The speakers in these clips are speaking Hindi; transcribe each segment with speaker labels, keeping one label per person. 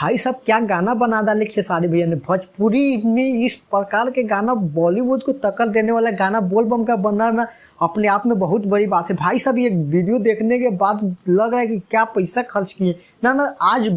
Speaker 1: भाई साहब क्या गाना बना डाले खेसारी भैया ने। भोजपुरी में इस प्रकार के गाना, बॉलीवुड को टक्कर देने वाला गाना बोल बम का बनना ना अपने आप में बहुत बड़ी बात है। भाई साहब ये वीडियो देखने के बाद लग रहा है कि क्या पैसा खर्च किए ना। आज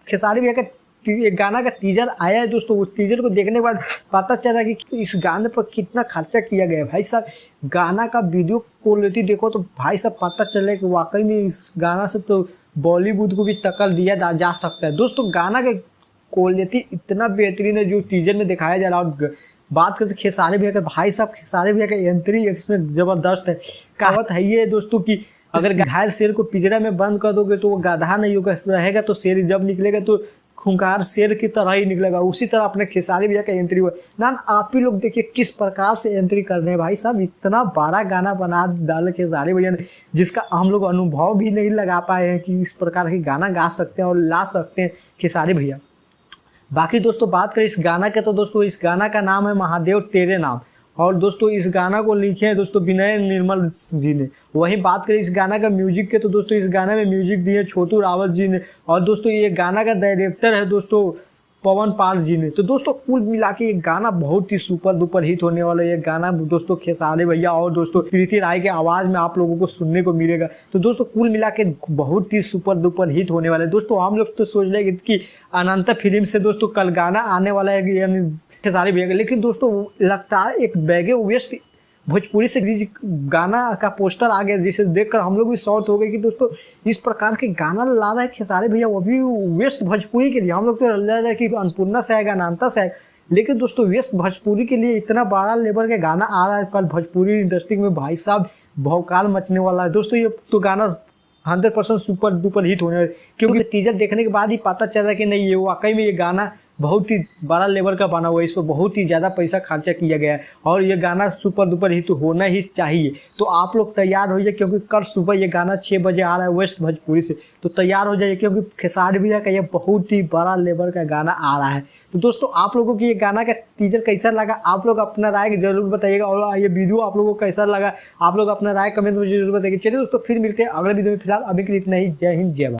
Speaker 1: खेसारी भैया का एक गाना का टीजर आया है दोस्तों। उस टीजर को देखने के बाद पता चल रहा है कि इस गाने पर कितना खर्चा किया गया है। भाई साहब गाना का वीडियो क्वालिटी देखो तो भाई साहब पता चले कि वाकई में इस गाना से तो बॉलीवुड को भी टक्कर दिया जा सकता है। दोस्तों गाना का क्वालिटी इतना बेहतरीन है जो टीजर में दिखाया जा रहा है। बात करते खेसारी भैया का, भाई साहब खेसारी भैया का एंट्री इसमें ज़बरदस्त है। कहावत है ये दोस्तों कि अगर घायल शेर को पिंजरा में बंद कर दोगे तो वो गधा नहीं होगा, रहेगा तो शेर जब निकलेगा तो खूंखार शेर की तरह ही निकलेगा। उसी तरह अपने खेसारी भैया का एंट्री हुआ ना। आप ही लोग देखिए किस प्रकार से एंट्री कर रहे हैं। भाई साहब इतना बड़ा गाना बना डाले खेसारी भैया ने जिसका हम लोग अनुभव भी नहीं लगा पाए हैं कि इस प्रकार के गाना गा सकते हैं और ला सकते हैं खेसारी भैया। बाकी दोस्तों बात करें इस गाना के तो दोस्तों इस गाना का नाम है महादेव तेरे नाम। और दोस्तों इस गाना को लिखे हैं दोस्तों विनय निर्मल जी ने। वहीं बात करें इस गाना का म्यूजिक के तो दोस्तों इस गाने में म्यूजिक दिए छोटू रावत जी ने। और दोस्तों ये गाना का डायरेक्टर है दोस्तों पवन पाल जी ने। तो दोस्तों कुल मिला के ये गाना बहुत ही सुपर डुपर हिट होने वाला है। ये गाना दोस्तों खेसारी भैया और दोस्तों प्रीति राय के आवाज़ में आप लोगों को सुनने को मिलेगा। तो दोस्तों कुल मिला के बहुत ही सुपर डुपर हिट होने वाला है। दोस्तों हम लोग तो सोच रहे हैं कि अनंत फिल्म से दोस्तों कल गाना आने वाला है यानी खेसारी भैया का, लेकिन दोस्तों लगता है एक बैगे वेस्ट भोजपुरी से गाना का पोस्टर आ गया जिसे देखकर हम लोग भी शॉक हो गए कि दोस्तों इस प्रकार के गाना ला रहे हैं खेसारी भैया, वो भी वेस्ट भोजपुरी के लिए। हम लोग तो लग रहा है कि अन्नपूर्णा से आएगा, अनंता से आएगा, लेकिन दोस्तों वेस्ट भोजपुरी के लिए इतना बड़ा लेवल का गाना आ रहा है कल भोजपुरी इंडस्ट्री में। भाई साहब भौकाल मचने वाला है दोस्तों। ये तो गाना 100% सुपर डुपर हिट होने वाला है क्योंकि टीजर देखने के बाद ही पता चल रहा है कि नहीं ये वाकई में ये गाना बहुत ही बड़ा लेवल का बना हुआ है। इस पर बहुत ही ज़्यादा पैसा खर्चा किया गया है और ये गाना सुपर डुपर हिट होना ही चाहिए। तो आप लोग तैयार होइए क्योंकि कल सुबह ये गाना 6 बजे आ रहा है वेस्ट भोजपुरी से। तो तैयार हो जाइए क्योंकि खेसारी भैया का ये बहुत ही बड़ा लेवल का गाना आ रहा है। तो दोस्तों आप लोगों को ये गाना का टीजर कैसा लगा आप लोग अपना राय जरूर बताइएगा और ये वीडियो आप लोगों को कैसा लगा आप लोग अपना राय कमेंट में जरूर बताइए। चलिए दोस्तों फिर मिलते हैं अगले वीडियो में। फिलहाल अभी के लिए इतना ही। जय हिंद जय भारत।